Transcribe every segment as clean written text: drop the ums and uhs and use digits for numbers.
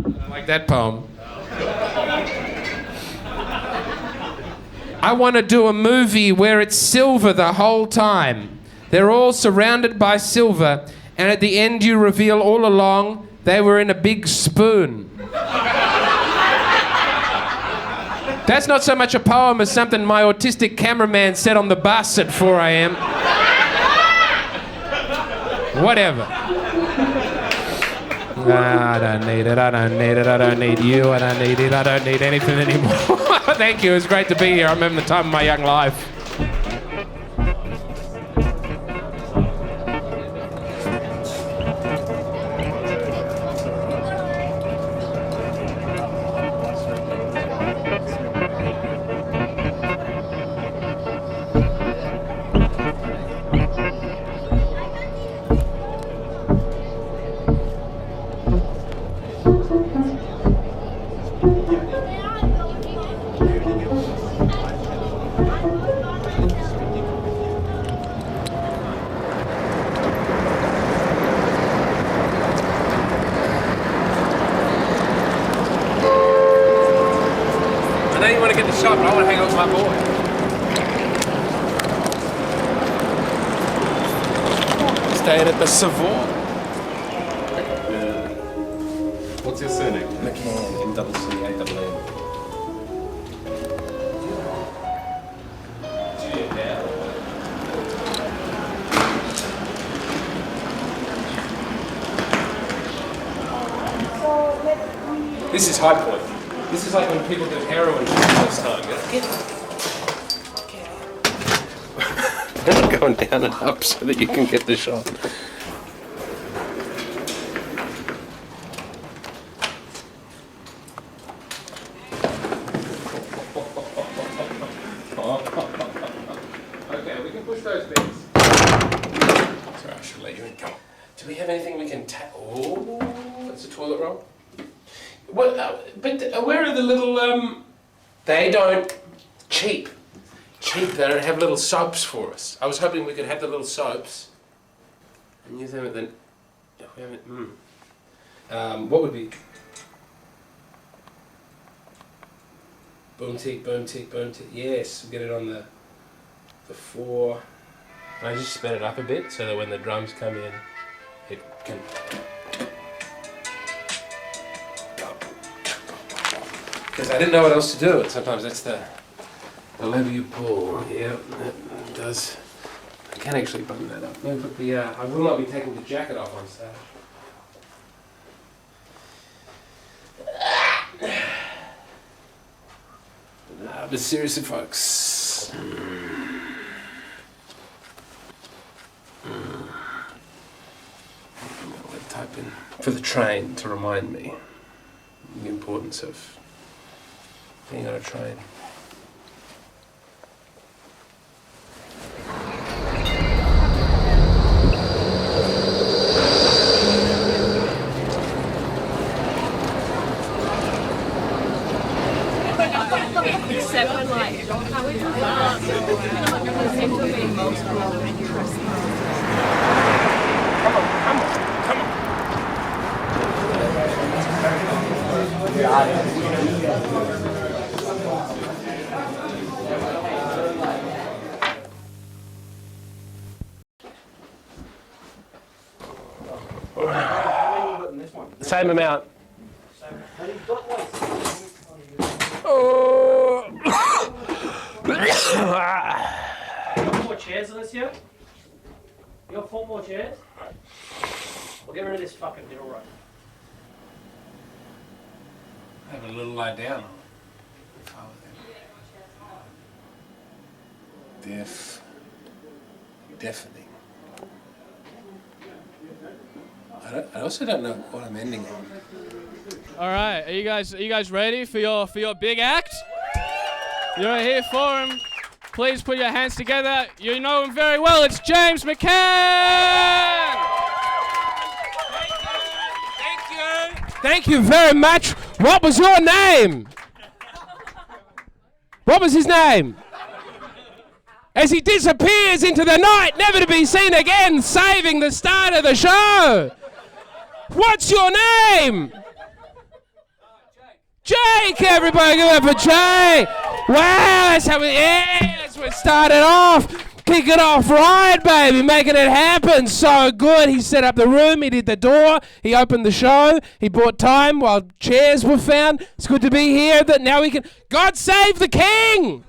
I like that poem. I want to do a movie where it's silver the whole time. They're all surrounded by silver, and at the end you reveal all along they were in a big spoon. That's not so much a poem as something my autistic cameraman said on the bus at 4 a.m. Whatever. I don't need it, I don't need it, I don't need you, I don't need it, I don't need anything anymore. Thank you, it was great to be here. I'm having the time of my young life. I know you want to get the shot, but I want to hang out with my boy. Staying at the Savoy. What's your surname? Mccann, M-C-C-A-N-N. This is high point. This is like when people do heroin for the first time. They're not going down and up so that you can get the shot. Okay, we can push those bits. Sorry, I should let you in. Come on. Do we have anything we can tap? Oh, that's a toilet roll. Well, but where are the little, they don't, cheap, they don't have little soaps for us. I was hoping we could have the little soaps and use them at the, we haven't, what would be, boom tick, yes, we'll get it on the 4, and I just sped it up a bit so that when the drums come in, it can, because I didn't know what else to do, and sometimes that's the lever you pull. Yeah, that does. I can actually button that up. No, but I will not be taking the jacket off on stage. But seriously, folks. I'll type in for the train to remind me the importance of being on a train. Seven, like, how we do that? Seem to be most interesting. Come Same amount. Oh. 4 more chairs, Alicia? You got 4 more chairs? We'll get rid of this fucking middle row. Have a little lie down. Deafening. I also don't know what I'm ending on. All right, are you guys ready for your big act? You're here for him. Please put your hands together. You know him very well. It's James McCann. Thank you very much. What was your name? What was his name? As he disappears into the night, never to be seen again, saving the start of the show. What's your name? Jake, everybody, give it up for Jay. Wow, that's how we started off. Kick it off right, baby, making it happen. So good. He set up the room, he did the door, he opened the show, he bought time while chairs were found. It's good to be here. That now we can. God save the king!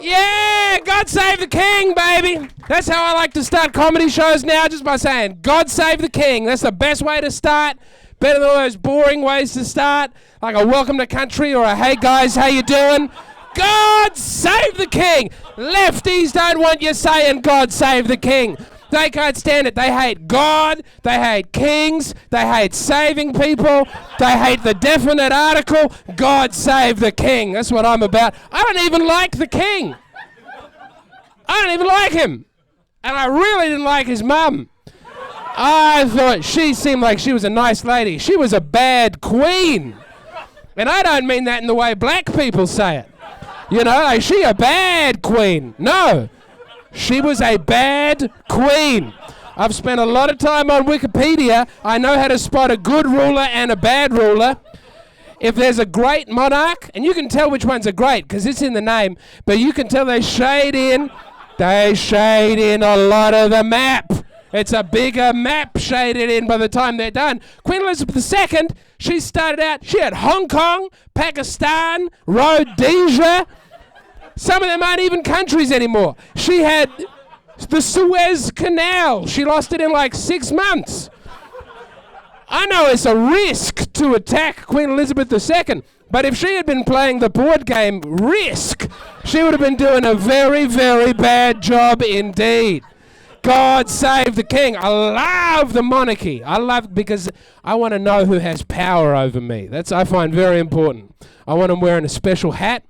Yeah, God save the king, baby. That's how I like to start comedy shows now, just by saying, God save the king. That's the best way to start. Better than all those boring ways to start, like a welcome to country or a hey guys, how you doing? God save the king! Lefties don't want you saying God save the king. They can't stand it. They hate God, they hate kings, they hate saving people, they hate the definite article, God save the king. That's what I'm about. I don't even like the king. I don't even like him. And I really didn't like his mum. I thought she seemed like she was a nice lady. She was a bad queen. And I don't mean that in the way black people say it. You know, like, she a bad queen. No, she was a bad queen. I've spent a lot of time on Wikipedia. I know how to spot a good ruler and a bad ruler. If there's a great monarch, and you can tell which ones are great because it's in the name, but you can tell they shade in a lot of the map. It's a bigger map shaded in by the time they're done. Queen Elizabeth II, she started out, she had Hong Kong, Pakistan, Rhodesia. Some of them aren't even countries anymore. She had the Suez Canal. She lost it in like 6 months. I know it's a risk to attack Queen Elizabeth II, but if she had been playing the board game Risk, she would have been doing a very, very bad job indeed. God save the king. I love the monarchy. I love because I want to know who has power over me. That's I find very important. I want them wearing a special hat.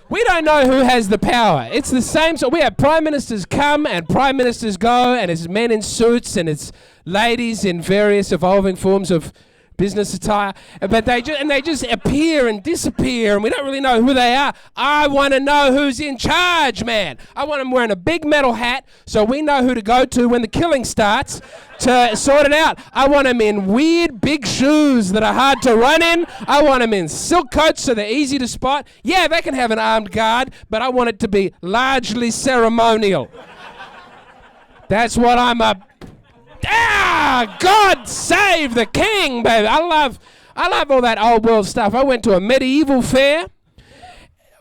We don't know who has the power. It's the same. So we have prime ministers come and prime ministers go, and it's men in suits and it's ladies in various evolving forms of business attire. But they just appear and disappear, and we don't really know who they are. I want to know who's in charge, man. I want them wearing a big metal hat so we know who to go to when the killing starts to sort it out. I want them in weird big shoes that are hard to run in. I want them in silk coats so they're easy to spot. Yeah, they can have an armed guard, but I want it to be largely ceremonial. That's what I'm up. God save the king, baby. I love all that old world stuff. I went to a medieval fair.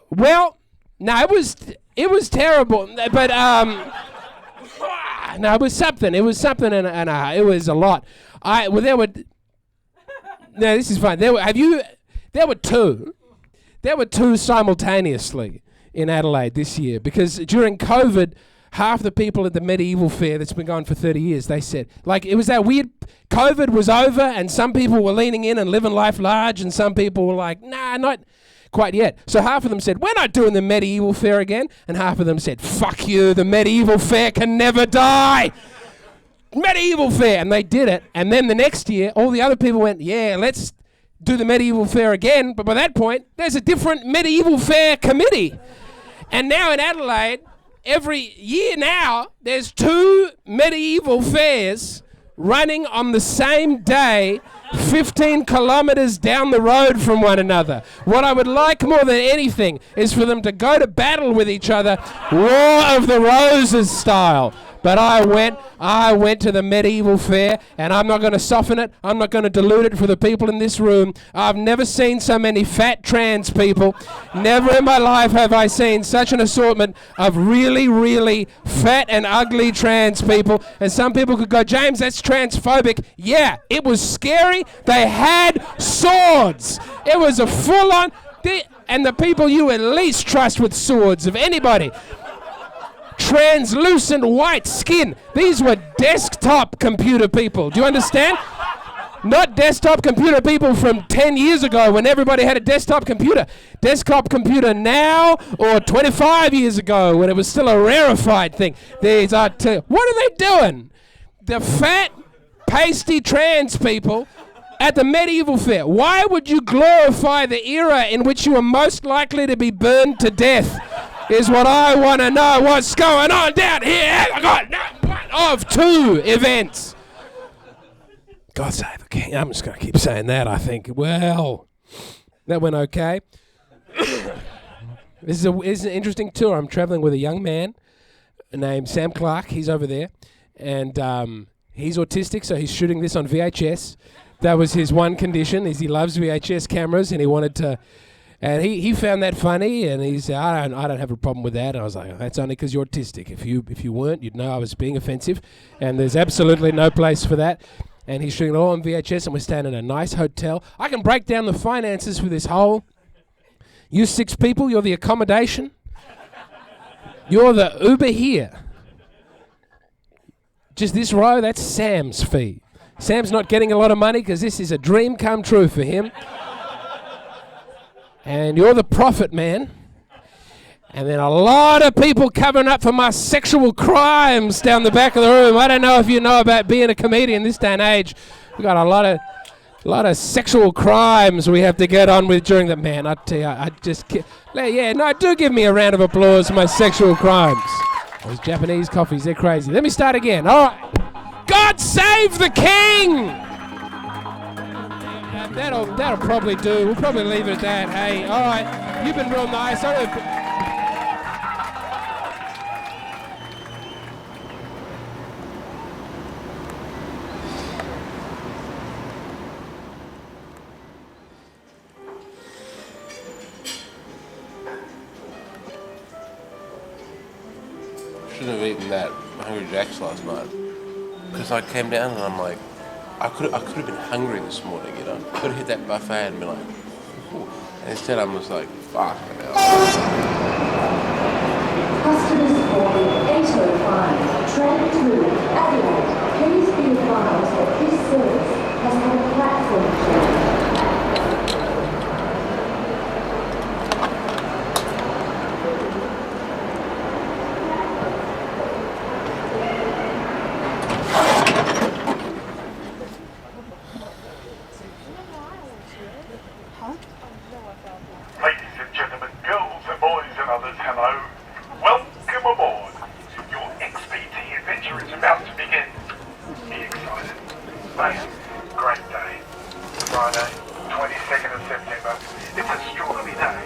Well, no, it was terrible, but no, it was something. It was something, and it was a lot. There were. No, this is fine. There were two simultaneously in Adelaide this year because during COVID. Half the people at the medieval fair that's been going for 30 years, they said, like, it was that weird, COVID was over and some people were leaning in and living life large and some people were like, nah, not quite yet. So half of them said, we're not doing the medieval fair again. And half of them said, fuck you, the medieval fair can never die. Medieval fair. And they did it. And then the next year, all the other people went, yeah, let's do the medieval fair again. But by that point, there's a different medieval fair committee. And now in Adelaide, every year now, there's 2 medieval fairs running on the same day, 15 kilometres down the road from one another. What I would like more than anything is for them to go to battle with each other, War of the Roses style. But I went to the medieval fair, and I'm not going to soften it. I'm not going to dilute it for the people in this room. I've never seen so many fat trans people. Never in my life have I seen such an assortment of really, really fat and ugly trans people. And some people could go, James, that's transphobic. Yeah, it was scary. They had swords. It was a full-on... And the people you at least trust with swords of anybody... translucent white skin. These were desktop computer people. Do you understand? Not desktop computer people from 10 years ago when everybody had a desktop computer. Desktop computer now or 25 years ago when it was still a rarefied thing. These are what are they doing? The fat, pasty trans people at the medieval fair. Why would you glorify the era in which you were most likely to be burned to death? Is what I want to know. What's going on down here? I got one of 2 events. God save the king. I'm just going to keep saying that, I think. Well, That went okay. This is an interesting tour. I'm traveling with a young man named Sam Clarke. He's over there. And he's autistic, so he's shooting this on VHS. That was his one condition, is he loves VHS cameras, and he wanted to... And he found that funny, and he said, I don't have a problem with that. And I was like, that's only because you're autistic. If you weren't, you'd know I was being offensive. And there's absolutely no place for that. And he's shooting it all on VHS, and we're staying in a nice hotel. I can break down the finances for this whole... You 6 people, you're the accommodation. You're the Uber here. Just this row, that's Sam's fee. Sam's not getting a lot of money because this is a dream come true for him. And you're the profit man. And then a lot of people covering up for my sexual crimes down the back of the room. I don't know if you know about being a comedian this day and age. We've got a lot of sexual crimes we have to get on with during the... Man, I tell you, I just... do give me a round of applause for my sexual crimes. Those Japanese coffees, they're crazy. Let me start again. All right. God save the king! That'll probably do. We'll probably leave it at that. Hey, all right. You've been real nice. Shouldn't have eaten that Hungry Jack's last night. Because I came down and I'm like, I could have been hungry this morning, you know. Could have hit that buffet and been like, ooh. And instead I'm just like, fuck. Customers calling 805, train to Adelaide. Please be advised that this service has had a platform change.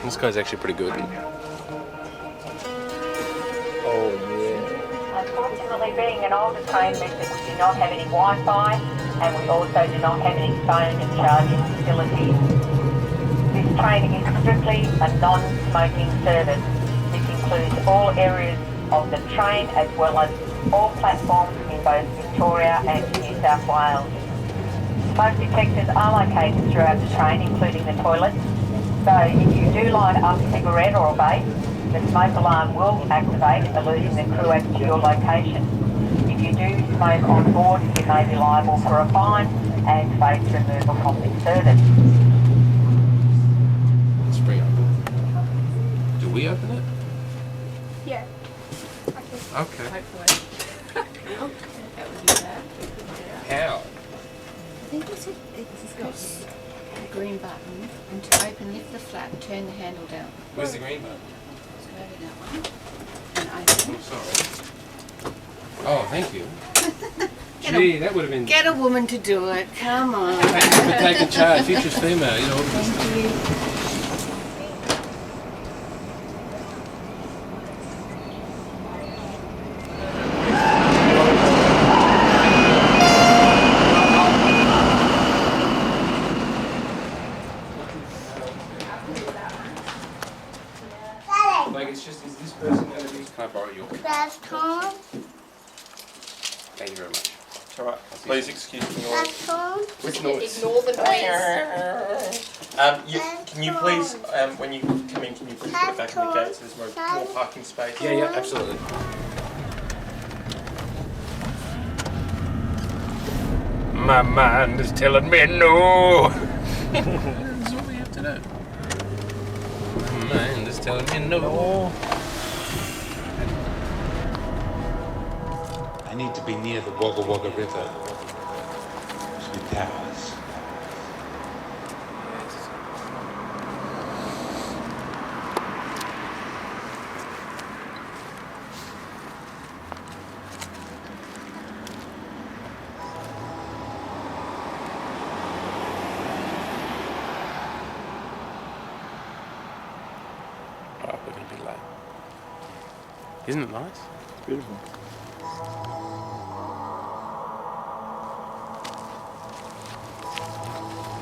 This guy's actually pretty good. Unfortunately, being an older train means that we do not have any Wi-Fi, and we also do not have any phone and charging facilities. This train is strictly a non-smoking service. This includes all areas of the train as well as all platforms in both Victoria and New South Wales. Smoke detectors are located throughout the train, including the toilets. So if you do light up a cigarette or a vape, the smoke alarm will activate, alerting the crew as to your location. If you do smoke on board, you may be liable for a fine and face removal from this service. Let's bring it up. Do we open it? Yeah. Okay. Hopefully. How? I think it's got a green button, and to open, lift the flap, turn the handle down. Where's the green button? So over that one, and open. I'm sorry. Oh, thank you. Gee, that would have been... Get a woman to do it, come on. Thank you for taking charge. Future's female, you know. Thank you. Like, it's just, is this person going to be... Can I borrow your... That's Tom. Thank you very much. It's alright. Please excuse me. That's Tom. With noise. Ignore the noise. Can you please, when you come in, can you please put it back in the gate so there's more parking space? Yeah, absolutely. My mind is telling me no. That's what we have to do. My mind is telling me no. I need to be near the Wagga Wagga River. Two towers. we're going to be late. Isn't it nice? It's beautiful.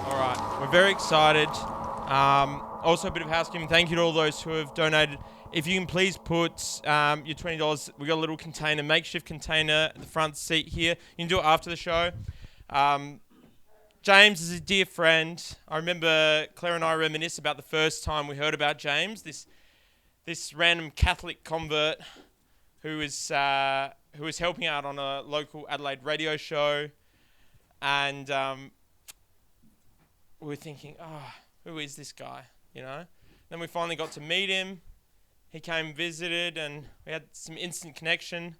All right, we're very excited. Also, a bit of housekeeping. Thank you to all those who have donated. If you can please put your $20, we got a little container, makeshift container at the front seat here. You can do it after the show. James is a dear friend. I remember Claire and I reminisce about the first time we heard about James, this random Catholic convert who was helping out on a local Adelaide radio show, and we were thinking, who is this guy? You know. Then we finally got to meet him. He came and visited, and we had some instant connection,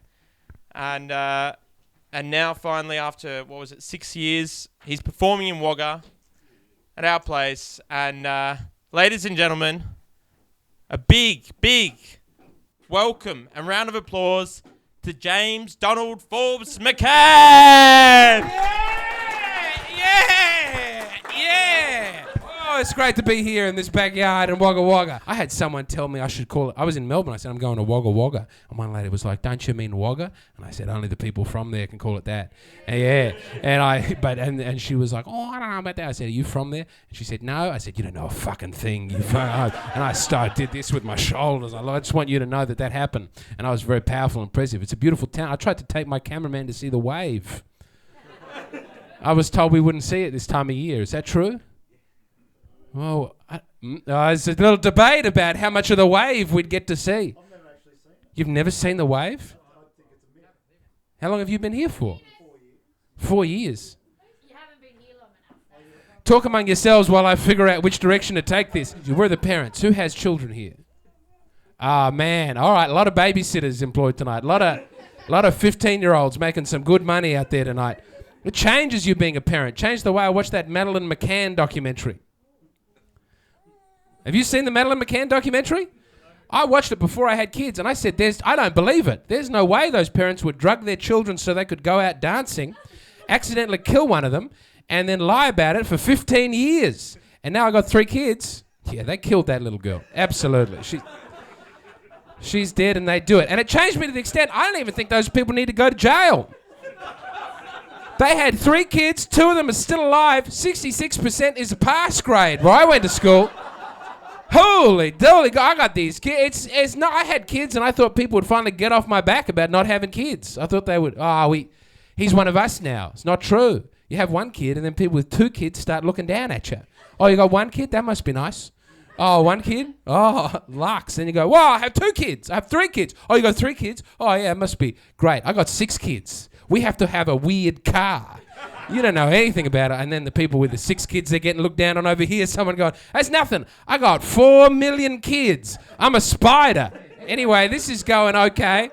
and now finally, after 6 years, he's performing in Wagga at our place. And ladies and gentlemen, a big welcome and round of applause to James Donald Forbes Mccann. Yeah! Oh, it's great to be here in this backyard in Wagga Wagga. I had someone tell me I should call it. I was in Melbourne. I said, I'm going to Wagga Wagga. And one lady was like, don't you mean Wagga? And I said, only the people from there can call it that. And yeah. And she was like, oh, I don't know about that. I said, are you from there? And she said, no. I said, you don't know a fucking thing. And I did this with my shoulders. I just want you to know that happened. And I was very powerful and impressive. It's a beautiful town. I tried to take my cameraman to see the wave. I was told we wouldn't see it this time of year. Is that true? Well, there's a little debate about how much of the wave we'd get to see. I've never actually seen it. You've never seen the wave? I think it's a myth. How long have you been here for? 4 years. 4 years. You haven't been here long enough. Talk among yourselves while I figure out which direction to take this. Where are the parents? Who has children here? Ah, man. All right, a lot of babysitters employed tonight. A lot of 15-year-olds making some good money out there tonight. It changes you being a parent. Changed the way I watched that Madeline McCann documentary. Have you seen the Madeline McCann documentary? I watched it before I had kids, and I said, I don't believe it. There's no way those parents would drug their children so they could go out dancing, accidentally kill one of them, and then lie about it for 15 years. And now I got 3 kids. Yeah, they killed that little girl. Absolutely. She's dead, and they do it. And it changed me to the extent I don't even think those people need to go to jail. They had 3 kids. 2 of them are still alive. 66% is a pass grade where I went to school. Holy dooly, I got these kids. I had kids, and I thought people would finally get off my back about not having kids. I thought they would, he's one of us now. It's not true. You have 1 kid, and then people with 2 kids start looking down at you. Oh, you got 1 kid? That must be nice. Oh, 1 kid? Oh, lux. Then you go, I have 2 kids. I have 3 kids. Oh, you got 3 kids? Oh, yeah, it must be great. I got 6 kids. We have to have a weird car. You don't know anything about it. And then the people with the 6 kids, they're getting looked down on over here. Someone going, that's nothing. I got 4 million kids. I'm a spider. Anyway, this is going okay.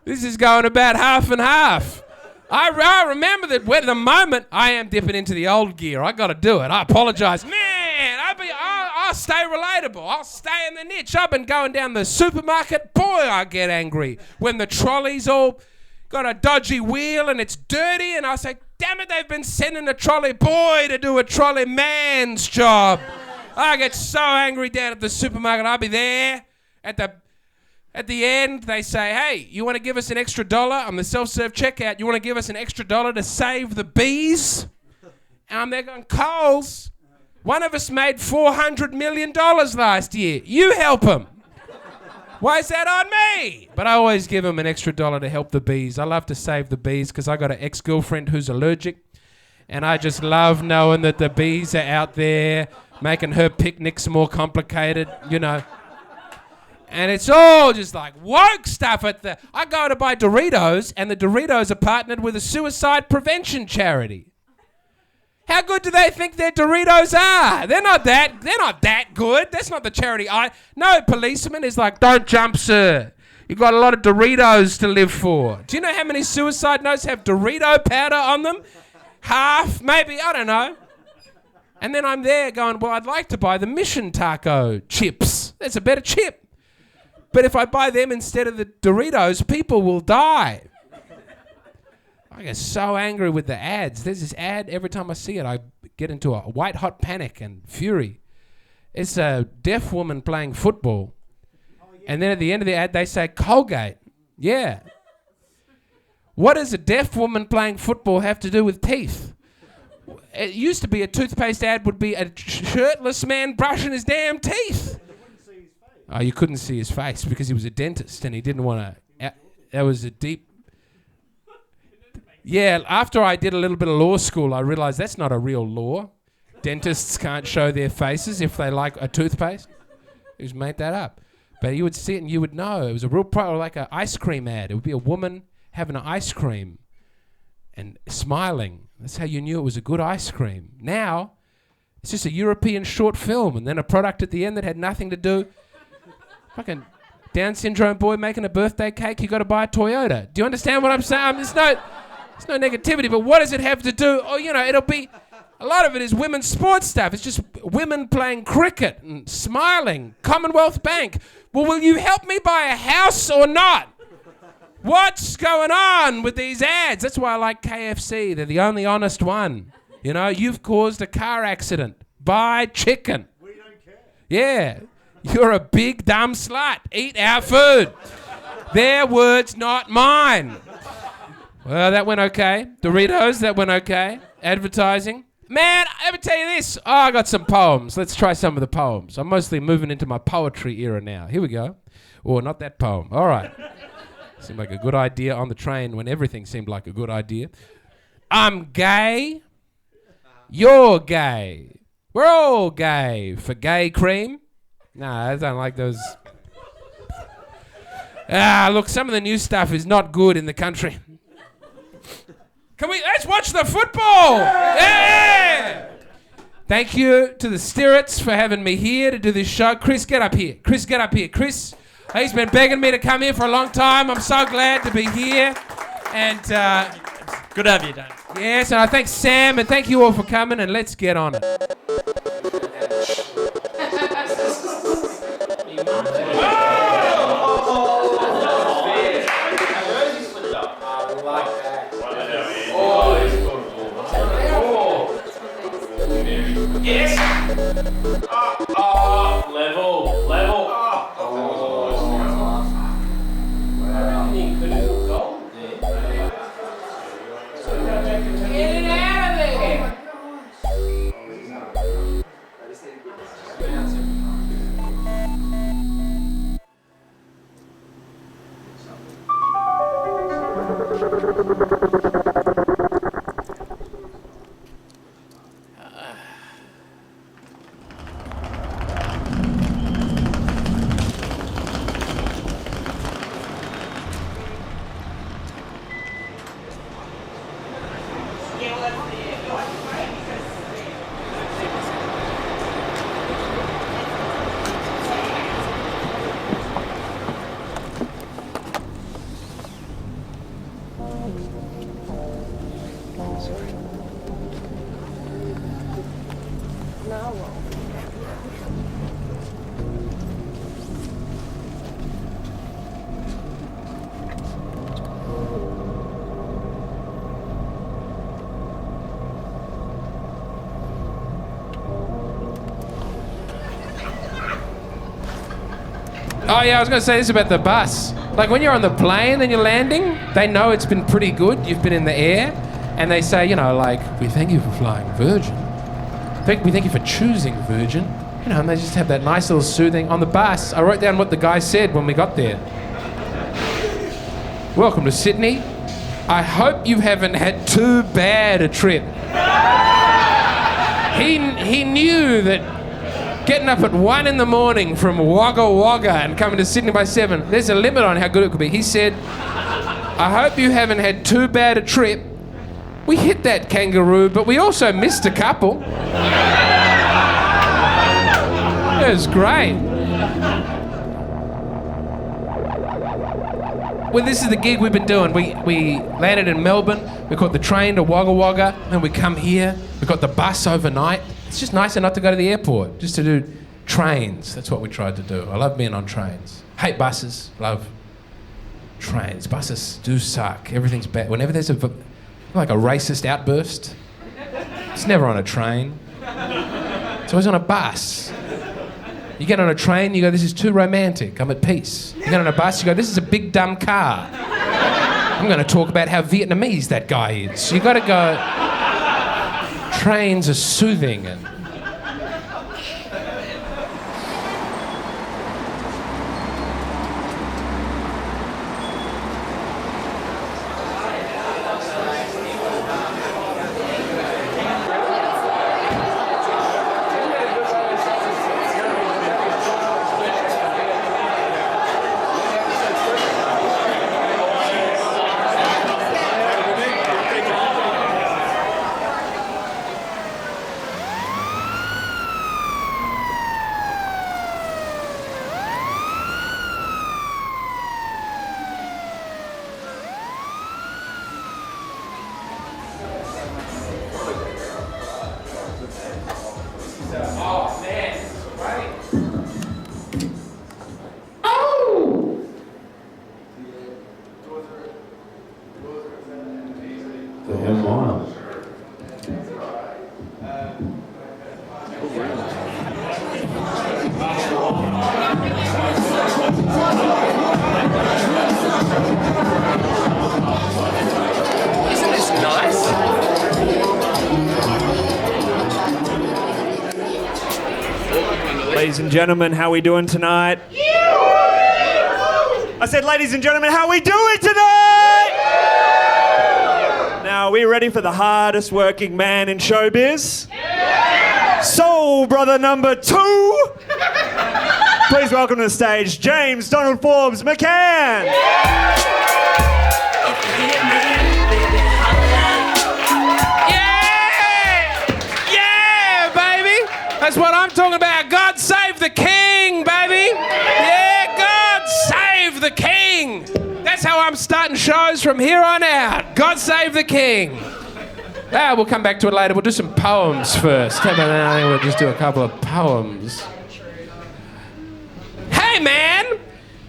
This is going about half and half. I remember that at the moment I am dipping into the old gear. I got to do it. I apologise. Man, I'll stay relatable. I'll stay in the niche. I've been going down the supermarket. Boy, I get angry when the trolley's all got a dodgy wheel and it's dirty, and I say, damn it, they've been sending a trolley boy to do a trolley man's job. I get so angry down at the supermarket. I'll be there at the end. They say, hey, you want to give us an extra $1 on the self-serve checkout? You want to give us an extra $1 to save the bees? And I'm there going, Coles, one of us made $400 million last year. You help him. Why is that on me? But I always give them an extra $1 to help the bees. I love to save the bees because I got an ex-girlfriend who's allergic. And I just love knowing that the bees are out there making her picnics more complicated, you know. And it's all just like woke stuff I go to buy Doritos, and the Doritos are partnered with a suicide prevention charity. How good do they think their Doritos are? They're not that good. That's not the charity. No policeman is like, don't jump, sir. You've got a lot of Doritos to live for. Do you know how many suicide notes have Dorito powder on them? Half, maybe, I don't know. And then I'm there going, well, I'd like to buy the Mission Taco chips. That's a better chip. But if I buy them instead of the Doritos, people will die. I get so angry with the ads. There's this ad, every time I see it, I get into a white-hot panic and fury. It's a deaf woman playing football, And then at the end of the ad, they say Colgate. Yeah. What does a deaf woman playing football have to do with teeth? It used to be a toothpaste ad would be a shirtless man brushing his damn teeth. Oh, you couldn't see his face because he was a dentist and he didn't want to. That was a deep. Yeah, after I did a little bit of law school, I realised that's not a real law. Dentists can't show their faces if they like a toothpaste. Who's made that up? But you would see it and you would know. It was a real like an ice cream ad. It would be a woman having an ice cream and smiling. That's how you knew it was a good ice cream. Now, it's just a European short film and then a product at the end that had nothing to do. Fucking Down syndrome boy making a birthday cake, you got to buy a Toyota. Do you understand what I'm saying? There's no negativity, but what does it have to do? Oh, you know, it'll be... A lot of it is women's sports stuff. It's just women playing cricket and smiling. Commonwealth Bank. Well, will you help me buy a house or not? What's going on with these ads? That's why I like KFC. They're the only honest one. You know, you've caused a car accident. Buy chicken. We don't care. Yeah. You're a big dumb slut. Eat our food. Their words, not mine. Well, that went okay. Doritos, that went okay. Advertising. Man, let me tell you this. Oh, I got some poems. Let's try some of the poems. I'm mostly moving into my poetry era now. Here we go. Or not that poem. All right. Seemed like a good idea on the train when everything seemed like a good idea. I'm gay. You're gay. We're all gay. For gay cream? Nah, I don't like those. Look, some of the new stuff is not good in the country. Let's watch the football! Yeah! Thank you to the Stirrets for having me here to do this show. Chris, get up here. Chris, he's been begging me to come here for a long time. I'm so glad to be here. And good to have you, Dan. Yes, and I thank Sam and thank you all for coming, and let's get on it. Yes! Level. Get it out of there! Oh yeah, I was going to say this about the bus. Like when you're on the plane and you're landing, they know it's been pretty good. You've been in the air, and they say, you know, like, we thank you for flying Virgin. We thank you for choosing Virgin. You know, and they just have that nice little soothing. On the bus, I wrote down what the guy said when we got there. Welcome to Sydney. I hope you haven't had too bad a trip. He knew that getting up at 1 a.m. from Wagga and coming to Sydney by 7, there's a limit on how good it could be. He said, I hope you haven't had too bad a trip. We hit that kangaroo, but we also missed a couple. It was great. Well, this is the gig we've been doing. We landed in Melbourne, we caught the train to Wagga, then we come here, we got the bus overnight. It's just nicer not to go to the airport, just to do trains. That's what we tried to do. I love being on trains. Hate buses, love trains. Buses do suck. Everything's bad. Whenever there's a racist outburst, it's never on a train. It's always on a bus. You get on a train, you go, this is too romantic, I'm at peace. You get on a bus, you go, this is a big dumb car. I'm going to talk about how Vietnamese that guy is. You got to go, trains are soothing and... Isn't this nice? Ladies and gentlemen, how we doing tonight? I said, ladies and gentlemen, how we doing tonight? Now, are we ready for the hardest working man in showbiz? Soul Brother number 2. Please welcome to the stage, James Donald Forbes Mccann. Yeah, baby! That's what I'm talking about. God save the king, baby! Yeah, God save the king! That's how I'm starting shows from here on out. God save the king. We'll come back to it later. We'll do some poems first. How about that? We'll just do a couple of poems. Hey, man!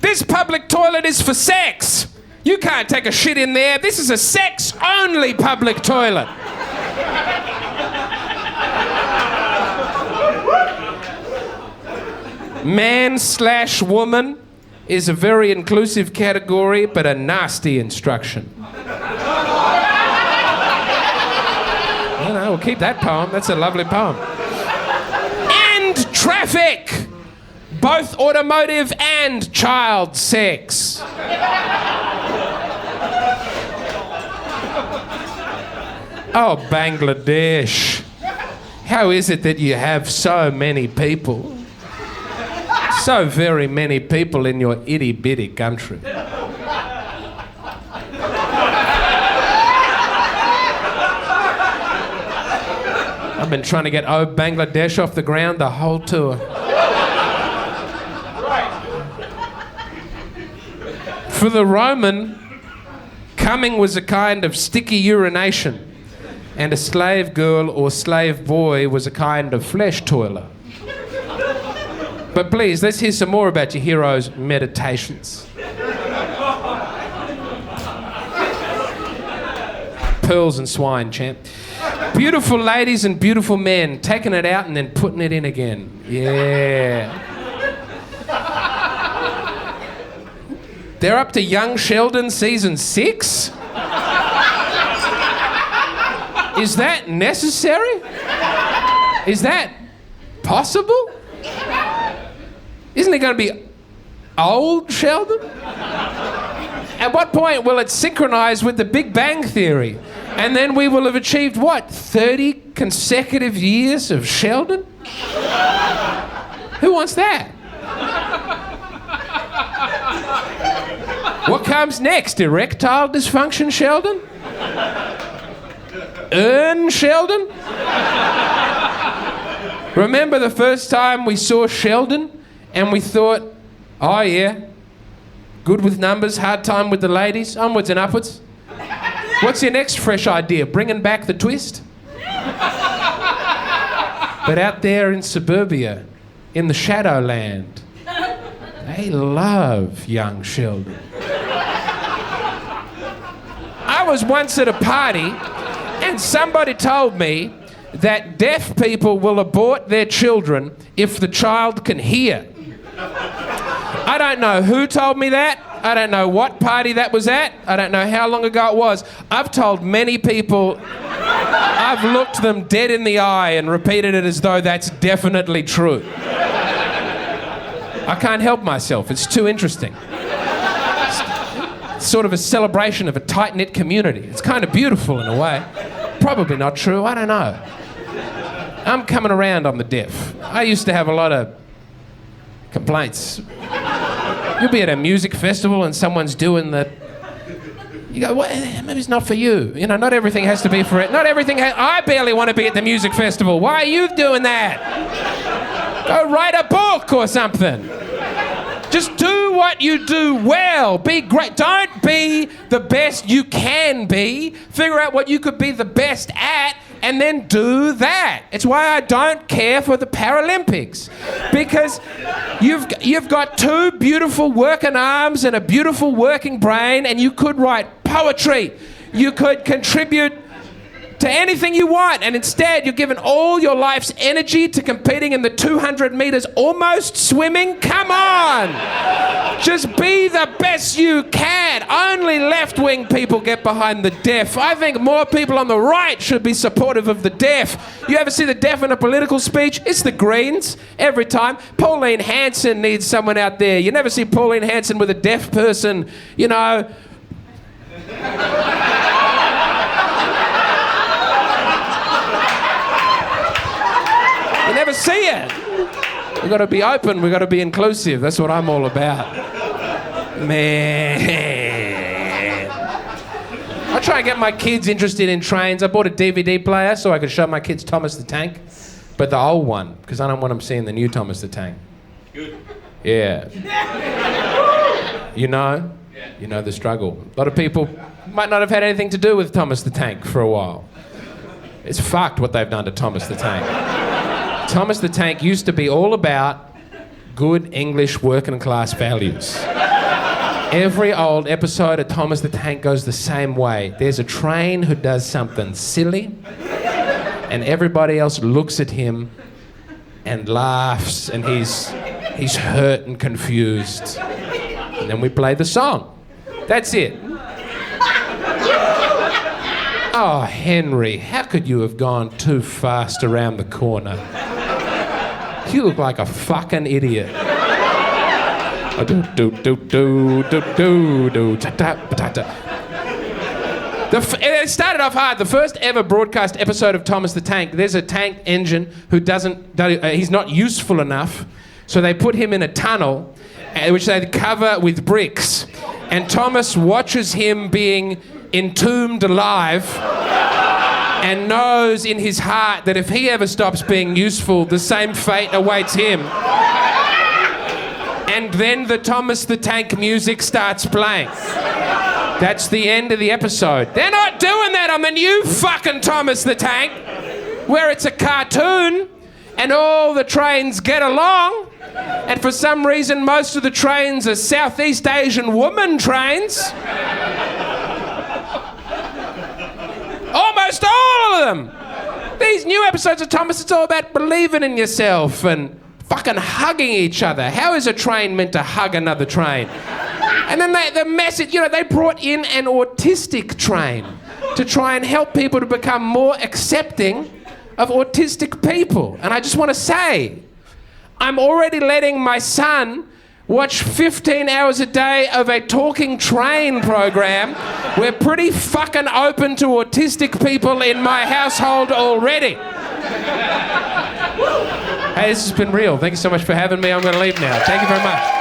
This public toilet is for sex. You can't take a shit in there. This is a sex-only public toilet. Man/woman is a very inclusive category, but a nasty instruction. We'll keep that poem. That's a lovely poem. End traffic! Both automotive and child sex. Oh, Bangladesh. How is it that you have so many people? So very many people in your itty-bitty country. I've been trying to get Bangladesh off the ground the whole tour. For the Roman, coming was a kind of sticky urination, and a slave girl or slave boy was a kind of flesh toiler. But please, let's hear some more about your hero's meditations. Pearls and swine, champ. Beautiful ladies and beautiful men, taking it out and then putting it in again. Yeah. They're up to Young Sheldon season 6? Is that necessary? Is that possible? Isn't it going to be old Sheldon? At what point will it synchronize with the Big Bang Theory? And then we will have achieved, what, 30 consecutive years of Sheldon? Who wants that? What comes next? Erectile dysfunction Sheldon? Sheldon? Remember the first time we saw Sheldon and we thought, oh yeah, good with numbers, hard time with the ladies, onwards and upwards. What's your next fresh idea? Bringing back the twist? But out there in suburbia, in the Shadowland, they love young Sheldon. I was once at a party and somebody told me that deaf people will abort their children if the child can hear. I don't know who told me that. I don't know what party that was at. I don't know how long ago it was. I've told many people, I've looked them dead in the eye and repeated it as though that's definitely true. I can't help myself. It's too interesting. It's sort of a celebration of a tight-knit community. It's kind of beautiful in a way. Probably not true. I don't know. I'm coming around on the deaf. I used to have a lot of complaints. You'll be at a music festival and someone's doing the... You go, well, maybe it's not for you. You know, not everything has to be for it. Not everything I barely want to be at the music festival. Why are you doing that? Go write a book or something. Just do what you do well. Be great. Don't be the best you can be. Figure out what you could be the best at and then do that. It's why I don't care for the Paralympics. Because you've got two beautiful working arms and a beautiful working brain, and you could write poetry. You could contribute to anything you want, and instead you're given all your life's energy to competing in the 200 meters almost swimming. Come on! Just be the best you can. Only left-wing people get behind the deaf. I think more people on the right should be supportive of the deaf. You ever see the deaf in a political speech? It's the Greens, every time. Pauline Hanson needs someone out there. You never see Pauline Hanson with a deaf person, you know. You never see it. We've got to be open, we've got to be inclusive. That's what I'm all about. Man. I try and get my kids interested in trains. I bought a DVD player so I could show my kids Thomas the Tank, but the old one, because I don't want them seeing the new Thomas the Tank. Good. Yeah. You know? You know the struggle. A lot of people might not have had anything to do with Thomas the Tank for a while. It's fucked what they've done to Thomas the Tank. Thomas the Tank used to be all about good English working class values. Every old episode of Thomas the Tank goes the same way. There's a train who does something silly, and everybody else looks at him and laughs, and he's hurt and confused. And then we play the song. That's it. Oh, Henry, how could you have gone too fast around the corner? You look like a fucking idiot. It started off hard. The first ever broadcast episode of Thomas the Tank, there's a tank engine who he's not useful enough, so they put him in a tunnel, which they cover with bricks. And Thomas watches him being entombed alive and knows in his heart that if he ever stops being useful, the same fate awaits him. And then the Thomas the Tank music starts playing. That's the end of the episode. They're not doing that on the new fucking Thomas the Tank, where it's a cartoon and all the trains get along. And for some reason, most of the trains are Southeast Asian woman trains. Almost all of them. These new episodes of Thomas, it's all about believing in yourself and fucking hugging each other. How is a train meant to hug another train? And then the message, you know, they brought in an autistic train to try and help people to become more accepting of autistic people. And I just want to say, I'm already letting my son watch 15 hours a day of a talking train program. We're pretty fucking open to autistic people in my household already. Hey, this has been real. Thank you so much for having me. I'm going to leave now. Thank you very much.